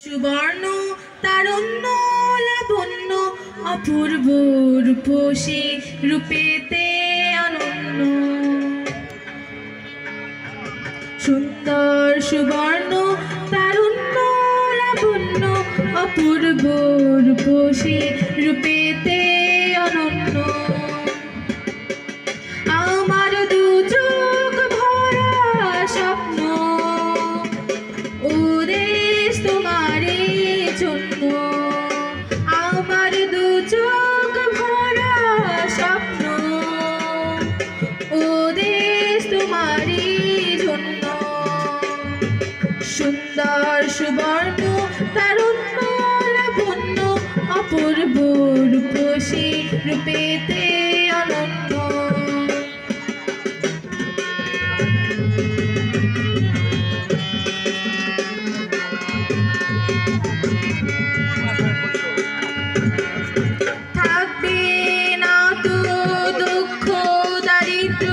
সুবর্ণ তারুণ্য লাবণ্য অপূর্ব রূপসী রূপেতে অনন্য সুন্দর সুবর্ণ তারুণ্য লাবণ্য অপূর্ব রূপসী রূপেতে অনন্য আমার দু চোখ ভরা স্বপ্ন ওদেশ তোমারই জন্য আমার দু চোখ ভরা স্বপ্ন ওদেশ তোমারই জন্য সুন্দর সুবর্ণ তারুণ্য লাবণ্য অপূর্ব রূপসী রূপেতে অনন্য থাকবে না তো দুঃখ দারিদ্র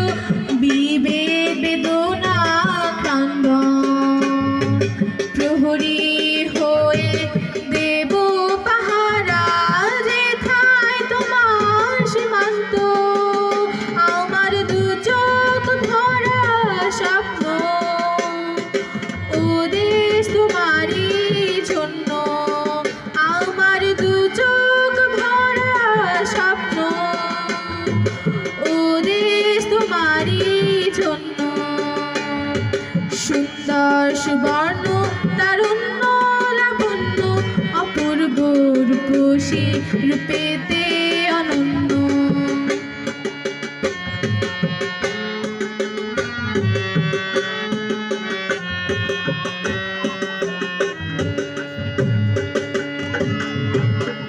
বিভেদ বেদনা ক্লান্ত প্রহরী হয়ে দেব পাহারা যেথায় তোমার সীমান্ত আমার দু চোখ ভরা স্বপ্ন ওদেশ তোমারই জন্য আমার দু চোখ ভরা স্বপ্ন ওদেশ তোমারই জন্য সুন্দর সুবর্ণ তারুণ্য লাবণ্য অপূর্ব রূপসী রূপেতে অনন্য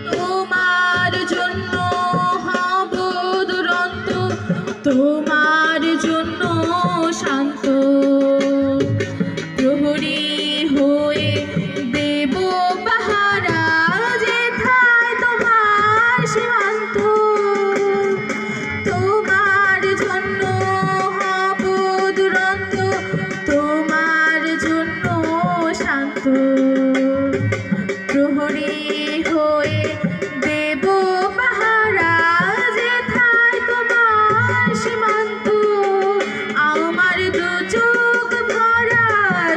তোমার জন্য হব দুরন্ত তোমার জন্য শান্ত প্রহরী হয়ে দেব পাহারা যেথায় তোমার সীমান্ত তোমার জন্য হব দুরন্ত তোমার জন্য শান্ত প্রহরী হয়ে দেব পাহারা যেথায় তোমার সীমান্ত আমার দু চোখ ভরা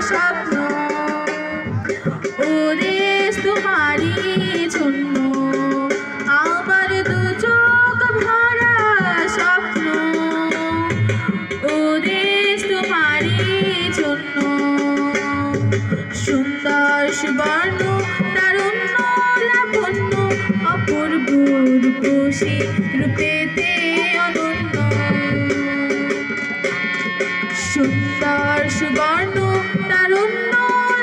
স্বপ্ন ওদেশ তোমারই জন্য আমার দু চোখ ভরা স্বপ্ন ওদেশ তোমারই জন্য সুন্দর সুবর্ণ তারুণ্য লাবণ্য অপূর্ব রূপসী রূপেতে অনন্য সুন্দর সুবর্ণ তারুণ্য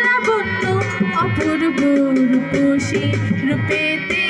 লাবণ্য অপূর্ব রূপসী রূপেতে